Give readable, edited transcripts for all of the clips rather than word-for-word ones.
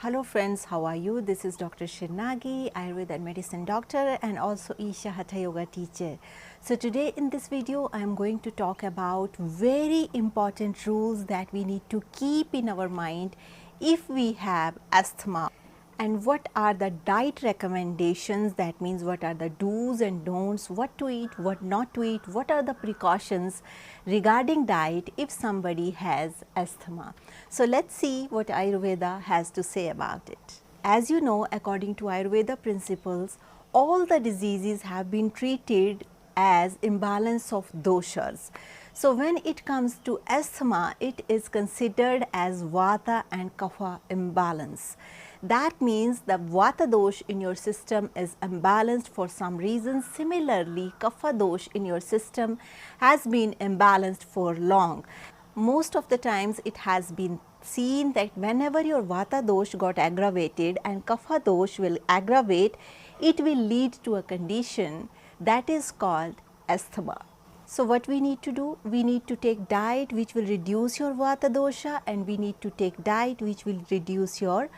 Hello friends, how are you? This is Dr. Nagi, Ayurveda and medicine doctor and also Isha Hatha Yoga teacher. So today in this video I am going to talk about very important rules that we need to keep in our mind if we have asthma. And what are the diet recommendations, that means what are the do's and don'ts, what to eat, what not to eat, what are the precautions regarding diet if somebody has asthma. So let's see what Ayurveda has to say about it. As you know, according to Ayurveda principles, all the diseases have been treated as imbalance of doshas. So when it comes to asthma, it is considered as vata and kapha imbalance. That means the vata dosh in your system is imbalanced for some reason. Similarly, kapha dosh in your system has been imbalanced for long. Most of the times it has been seen that whenever your vata dosh got aggravated and kapha dosh will aggravate, it will lead to a condition that is called asthma. So what we need to do? We need to take diet which will reduce your vata dosha, and we need to take diet which will reduce your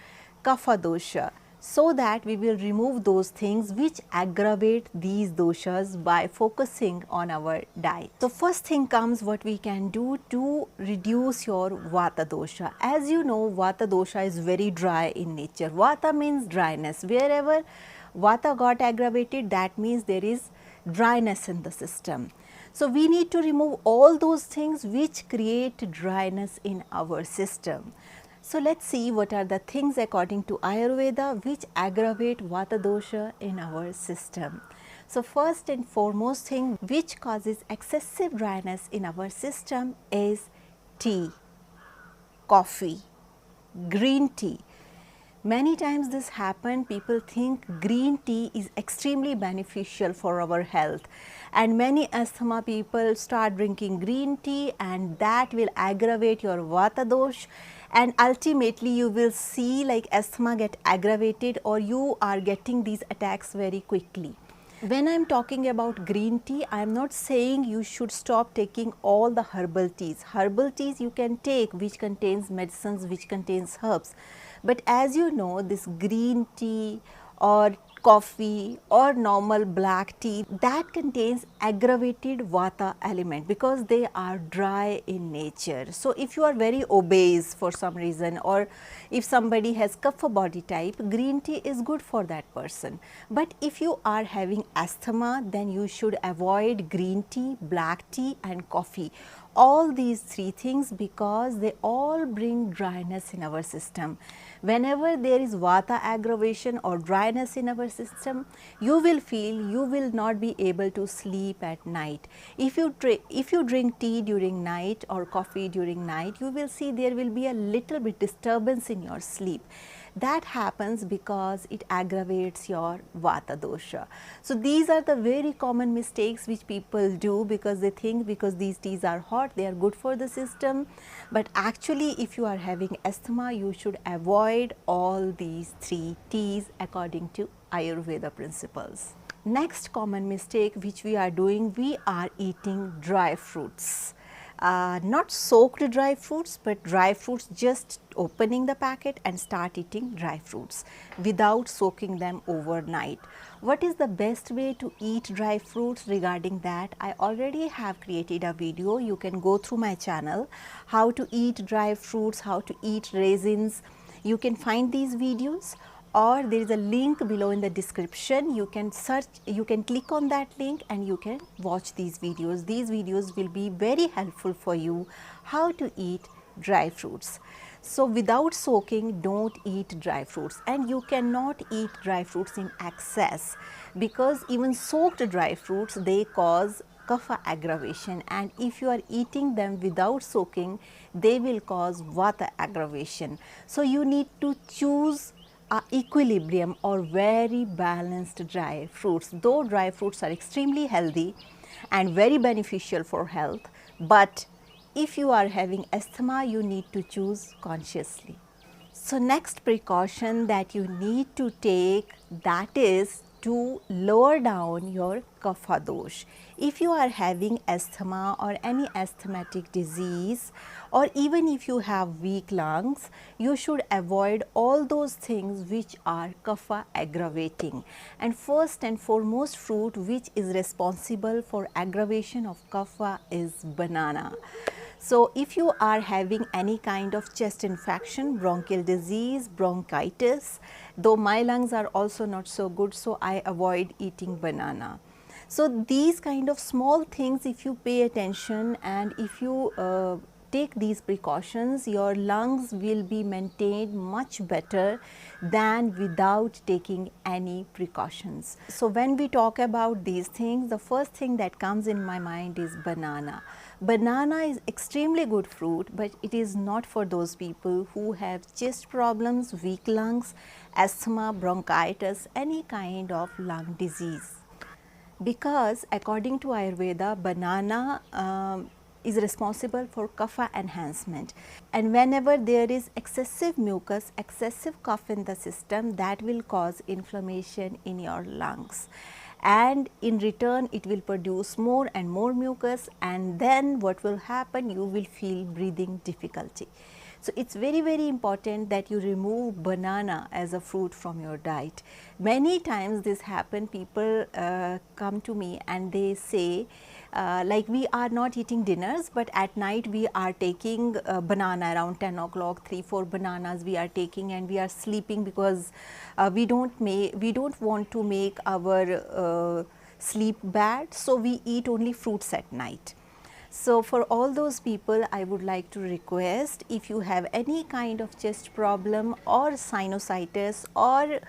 kapha dosha, so that we will remove those things which aggravate these doshas by focusing on our diet. So first thing comes what we can do to reduce your vata dosha. As you know, vata dosha is very dry in nature. Vata means dryness. Wherever vata got aggravated, that means there is dryness in the system. So we need to remove all those things which create dryness in our system. So let's see what are the things according to Ayurveda which aggravate vata dosha in our system. So first and foremost thing which causes excessive dryness in our system is tea, coffee, green tea. Many times this happens, people think green tea is extremely beneficial for our health, and many asthma people start drinking green tea, and that will aggravate your vata dosh, and ultimately you will see like asthma get aggravated or you are getting these attacks very quickly. When I am talking about green tea, I am not saying you should stop taking all the herbal teas. Herbal teas you can take which contains medicines, which contains herbs. But as you know, this green tea or coffee or normal black tea, that contains aggravated vata element because they are dry in nature. So if you are very obese for some reason, or if somebody has kapha body type, green tea is good for that person. But if you are having asthma, then you should avoid green tea, black tea and coffee. All these three things, because they all bring dryness in our system. Whenever there is vata aggravation or dryness in our system, you will feel you will not be able to sleep at night. If you drink tea during night or coffee during night, you will see there will be a little bit disturbance in your sleep. That happens because it aggravates your vata dosha. So these are the very common mistakes which people do, because they think because these teas are hot, they are good for the system. But actually, if you are having asthma, you should avoid all these three teas according to Ayurveda principles. Next common mistake which we are doing, we are eating dry fruits. Not soaked dry fruits, but dry fruits, just opening the packet and start eating dry fruits without soaking them overnight. What is the best way to eat dry fruits? Regarding that, I already have created a video. You can go through my channel, how to eat dry fruits, how to eat raisins. You can find these videos, or there is a link below in the description. You can search, you can click on that link and you can watch these videos. These videos will be very helpful for you how to eat dry fruits. So without soaking, don't eat dry fruits, and you cannot eat dry fruits in excess, because even soaked dry fruits, they cause kapha aggravation, and if you are eating them without soaking, they will cause vata aggravation. So you need to choose equilibrium or very balanced dry fruits. Though dry fruits are extremely healthy and very beneficial for health, but if you are having asthma, you need to choose consciously. So next precaution that you need to take, that is to lower down your kapha dosh. If you are having asthma or any asthmatic disease, or even if you have weak lungs, you should avoid all those things which are kapha aggravating. And first and foremost fruit which is responsible for aggravation of kapha is banana. So, if you are having any kind of chest infection, bronchial disease, bronchitis, though my lungs are also not so good, so I avoid eating banana. So, these kind of small things, if you pay attention and if you take these precautions, your lungs will be maintained much better than without taking any precautions. So, when we talk about these things, the first thing that comes in my mind is banana. Banana is extremely good fruit, but it is not for those people who have chest problems, weak lungs, asthma, bronchitis, any kind of lung disease. Because according to Ayurveda, banana is responsible for kapha enhancement, and whenever there is excessive mucus, excessive cough in the system, that will cause inflammation in your lungs, and in return it will produce more and more mucus, and then what will happen, you will feel breathing difficulty. So, it is very important that you remove banana as a fruit from your diet. Many times this happen, people come to me and they say like we are not eating dinners, but at night we are taking banana around 10 o'clock, 3-4 bananas we are taking, and we are sleeping because we don't want to make our sleep bad. So, we eat only fruits at night. So, for all those people, I would like to request, if you have any kind of chest problem or sinusitis or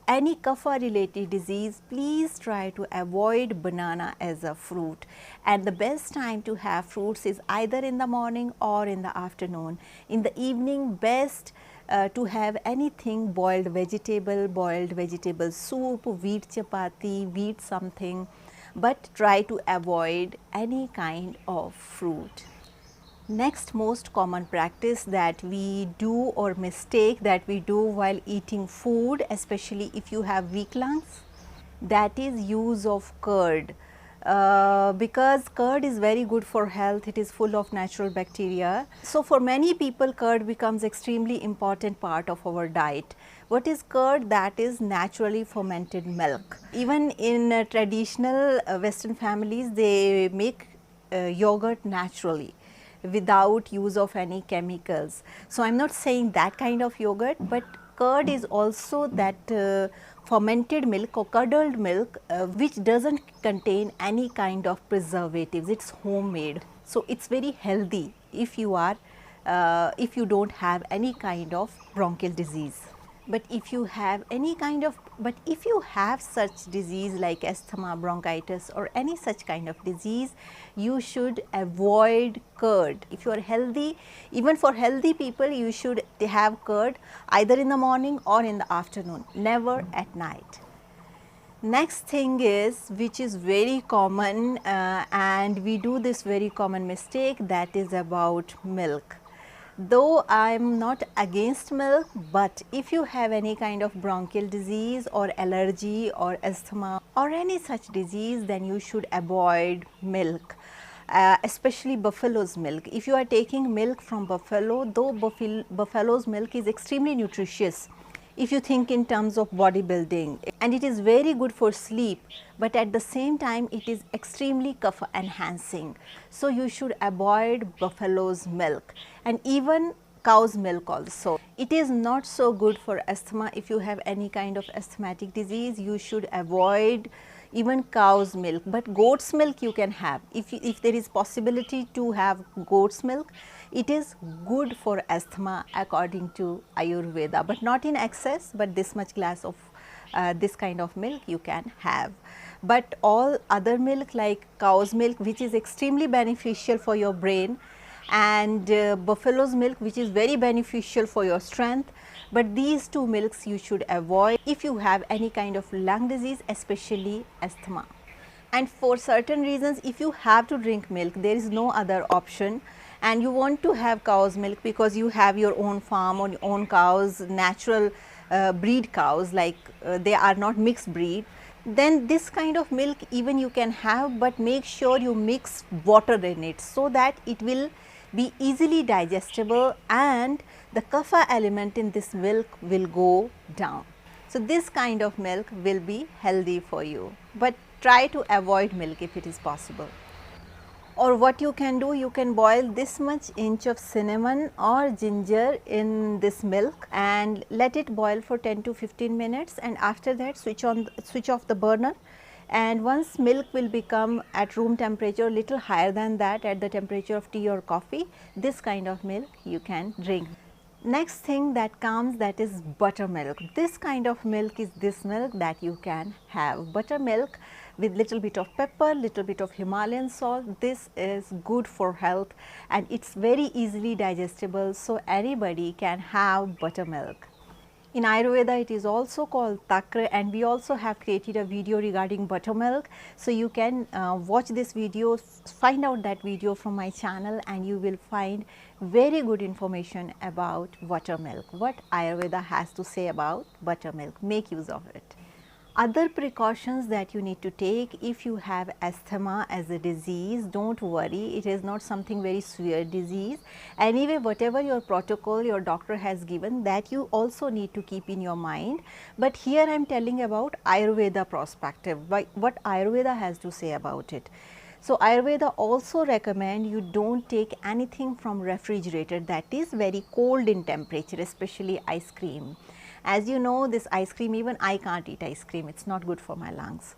any kapha related disease, please try to avoid banana as a fruit. And the best time to have fruits is either in the morning or in the afternoon. In the evening, best to have anything boiled vegetable soup, wheat chapati, wheat something, but try to avoid any kind of fruit. Next most common practice that we do or mistake that we do while eating food, especially if you have weak lungs, that is use of curd. Because curd is very good for health, it is full of natural bacteria. So, for many people curd becomes extremely important part of our diet. What is curd? That is naturally fermented milk. Even in traditional Western families, they make yogurt naturally without use of any chemicals. So, I am not saying that kind of yogurt, but curd is also that fermented milk or curdled milk which does not contain any kind of preservatives, it is homemade. So, it is very healthy if you are if you do not have any kind of bronchial disease. But if you have such disease like asthma, bronchitis or any such kind of disease, you should avoid curd. If you are healthy, even for healthy people, you should have curd either in the morning or in the afternoon, never at night. Next thing is, which is very common and we do this very common mistake, that is about milk. Though I am not against milk, but if you have any kind of bronchial disease or allergy or asthma or any such disease, then you should avoid milk, especially buffalo's milk. If you are taking milk from buffalo, though buffalo's milk is extremely nutritious, if you think in terms of bodybuilding, and it is very good for sleep, but at the same time it is extremely kapha enhancing. So, you should avoid buffalo's milk and even cow's milk also. It is not so good for asthma. If you have any kind of asthmatic disease, you should avoid even cow's milk, but goat's milk you can have. If there is possibility to have goat's milk, it is good for asthma according to Ayurveda, but not in excess, but this much glass of this kind of milk you can have. But all other milk like cow's milk, which is extremely beneficial for your brain, and buffalo's milk, which is very beneficial for your strength, but these two milks you should avoid if you have any kind of lung disease, especially asthma. And for certain reasons, if you have to drink milk, there is no other option, and you want to have cow's milk because you have your own farm or your own cows, natural breed cows, like they are not mixed breed, then this kind of milk even you can have, but make sure you mix water in it so that it will be easily digestible and the kapha element in this milk will go down. So, this kind of milk will be healthy for you, but try to avoid milk if it is possible. Or what you can do, you can boil this much inch of cinnamon or ginger in this milk and let it boil for 10 to 15 minutes, and after that switch off the burner, and once milk will become at room temperature, little higher than that at the temperature of tea or coffee, this kind of milk you can drink. Next thing that comes, that is buttermilk. This kind of milk is this milk that you can have. Buttermilk with little bit of pepper, little bit of Himalayan salt. This is good for health and it's very easily digestible, so anybody can have buttermilk. In Ayurveda, it is also called takra, and we also have created a video regarding buttermilk. So, you can watch this video, find out that video from my channel, and you will find very good information about buttermilk, what Ayurveda has to say about buttermilk. Make use of it. Other precautions that you need to take if you have asthma as a disease, don't worry, it is not something very severe disease. Anyway, whatever your protocol your doctor has given, that you also need to keep in your mind. But here I am telling about Ayurveda perspective, what Ayurveda has to say about it. So, Ayurveda also recommend you don't take anything from refrigerator that is very cold in temperature, especially ice cream. As you know, this ice cream, even I can't eat ice cream, it is not good for my lungs.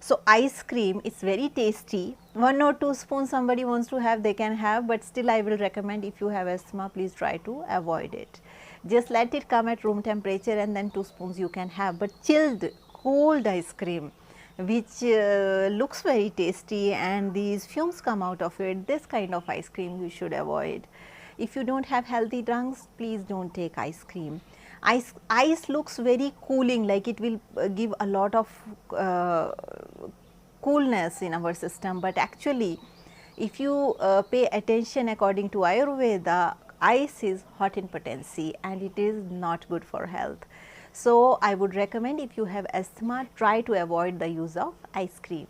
So, ice cream is very tasty, 1 or 2 spoons somebody wants to have, they can have, but still I will recommend if you have asthma, please try to avoid it. Just let it come at room temperature and then 2 spoons you can have, but chilled cold ice cream which looks very tasty and these fumes come out of it, this kind of ice cream you should avoid. If you do not have healthy lungs, please do not take ice cream. Ice looks very cooling, like it will give a lot of coolness in our system, but actually if you pay attention according to Ayurveda, ice is hot in potency and it is not good for health. So, I would recommend if you have asthma, try to avoid the use of ice cream.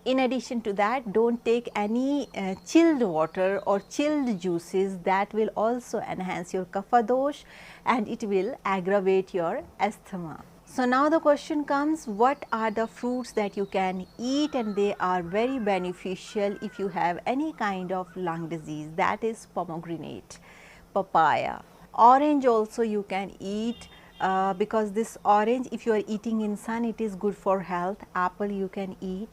In addition to that, do not take any chilled water or chilled juices, that will also enhance your kapha dosh and it will aggravate your asthma. So, now the question comes, what are the fruits that you can eat and they are very beneficial if you have any kind of lung disease, that is pomegranate, papaya. Orange also you can eat because this orange, if you are eating in sun, it is good for health. Apple you can eat.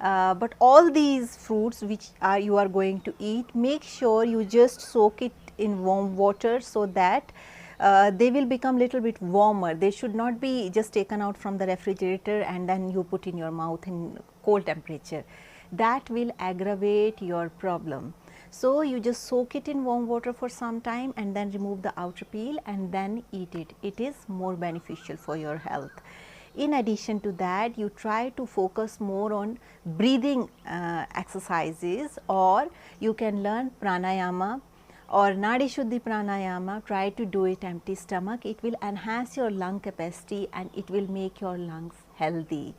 But all these fruits which you are going to eat, make sure you just soak it in warm water so that they will become little bit warmer. They should not be just taken out from the refrigerator and then you put in your mouth in cold temperature. That will aggravate your problem. So, you just soak it in warm water for some time and then remove the outer peel and then eat it. It is more beneficial for your health. In addition to that, you try to focus more on breathing exercises, or you can learn pranayama or Nadi Shuddhi pranayama. Try to do it empty stomach. It will enhance your lung capacity and it will make your lungs healthy.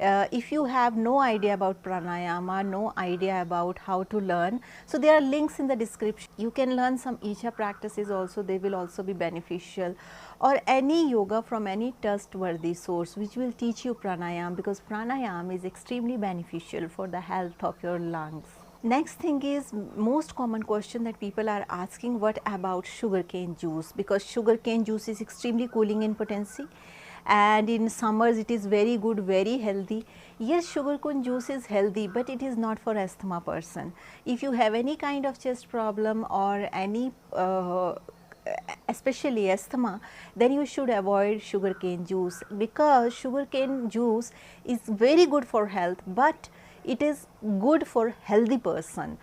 If you have no idea about pranayama, no idea about how to learn, so there are links in the description. You can learn some Isha practices also, they will also be beneficial, or any yoga from any trustworthy source which will teach you pranayama, because pranayama is extremely beneficial for the health of your lungs. Next thing is most common question that people are asking, what about sugarcane juice, because sugarcane juice is extremely cooling in potency and in summers it is very good, very healthy. Yes, sugarcane juice is healthy, but it is not for asthma person. If you have any kind of chest problem or any especially asthma, then you should avoid sugarcane juice, because sugarcane juice is very good for health, but it is good for healthy person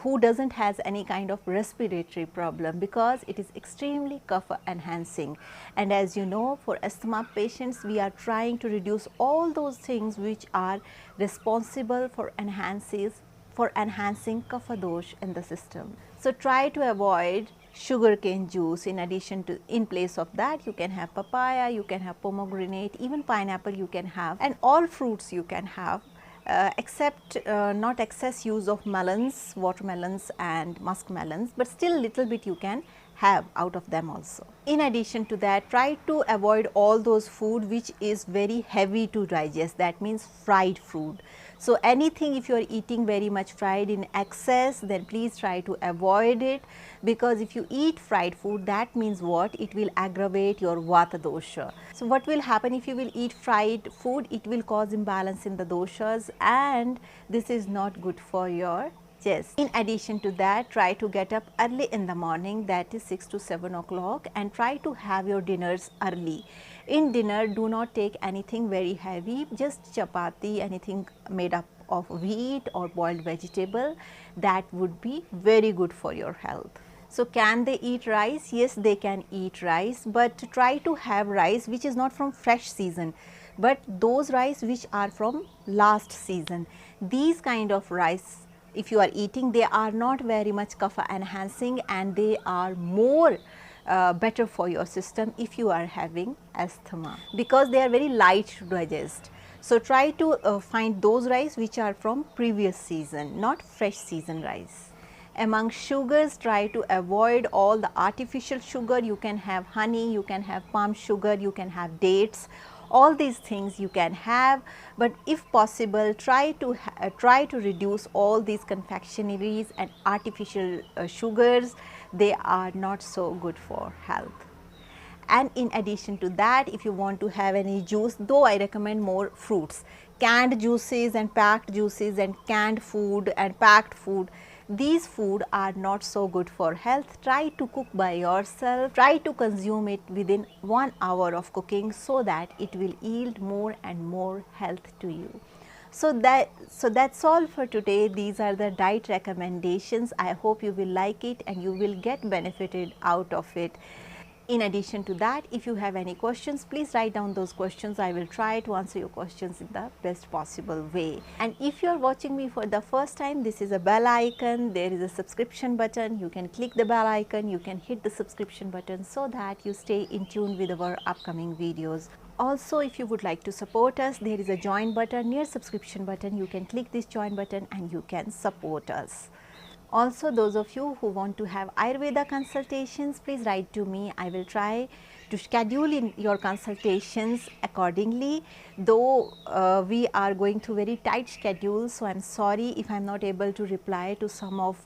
who does not has any kind of respiratory problem, because it is extremely kapha enhancing. And as you know, for asthma patients, we are trying to reduce all those things which are responsible for enhancing kapha dosh in the system. So, try to avoid sugarcane juice. In addition to, in place of that, you can have papaya, you can have pomegranate, even pineapple you can have, and all fruits you can have. Except not excess use of melons, watermelons and muskmelons, but still little bit you can have out of them also. In addition to that, try to avoid all those food which is very heavy to digest, that means fried food. So, anything if you are eating very much fried in excess, then please try to avoid it, because if you eat fried food, that means what? It will aggravate your vata dosha. So, what will happen if you will eat fried food? It will cause imbalance in the doshas, and this is not good for your chest. In addition to that, try to get up early in the morning, that is 6 to 7 o'clock, and try to have your dinners early. In dinner, do not take anything very heavy, just chapati, anything made up of wheat or boiled vegetable, that would be very good for your health. So, can they eat rice? Yes, they can eat rice, but try to have rice which is not from fresh season, but those rice which are from last season. These kind of rice, if you are eating, they are not very much kapha enhancing, and they are more better for your system if you are having asthma, because they are very light to digest. So, try to find those rice which are from previous season, not fresh season rice. Among sugars, try to avoid all the artificial sugar. You can have honey, you can have palm sugar, you can have dates, all these things you can have, but if possible, try to reduce all these confectionaries and artificial sugars. They are not so good for health. And in addition to that, if you want to have any juice, though I recommend more fruits, canned juices and packed juices and canned food and packed food, these food are not so good for health. Try to cook by yourself, try to consume it within 1 hour of cooking, so that it will yield more and more health to you. So that's all for today. These are the diet recommendations. I hope you will like it and you will get benefited out of it. In addition to that, if you have any questions, please write down those questions. I will try to answer your questions in the best possible way. And if you are watching me for the first time, this is a bell icon, there is a subscription button. You can click the bell icon, you can hit the subscription button, so that you stay in tune with our upcoming videos. Also, if you would like to support us, there is a join button near subscription button. You can click this join button and you can support us. Also, those of you who want to have Ayurveda consultations, please write to me. I will try to schedule in your consultations accordingly, though we are going through very tight schedules. So, I am sorry if I am not able to reply to some of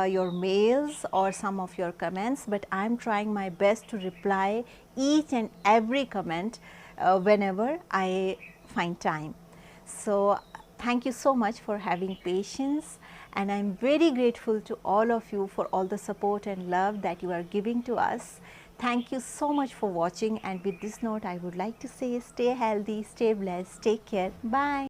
your mails or some of your comments, but I am trying my best to reply each and every comment whenever I find time. So, thank you so much for having patience, and I am very grateful to all of you for all the support and love that you are giving to us. Thank you so much for watching, and with this note I would like to say, stay healthy, stay blessed, take care, bye.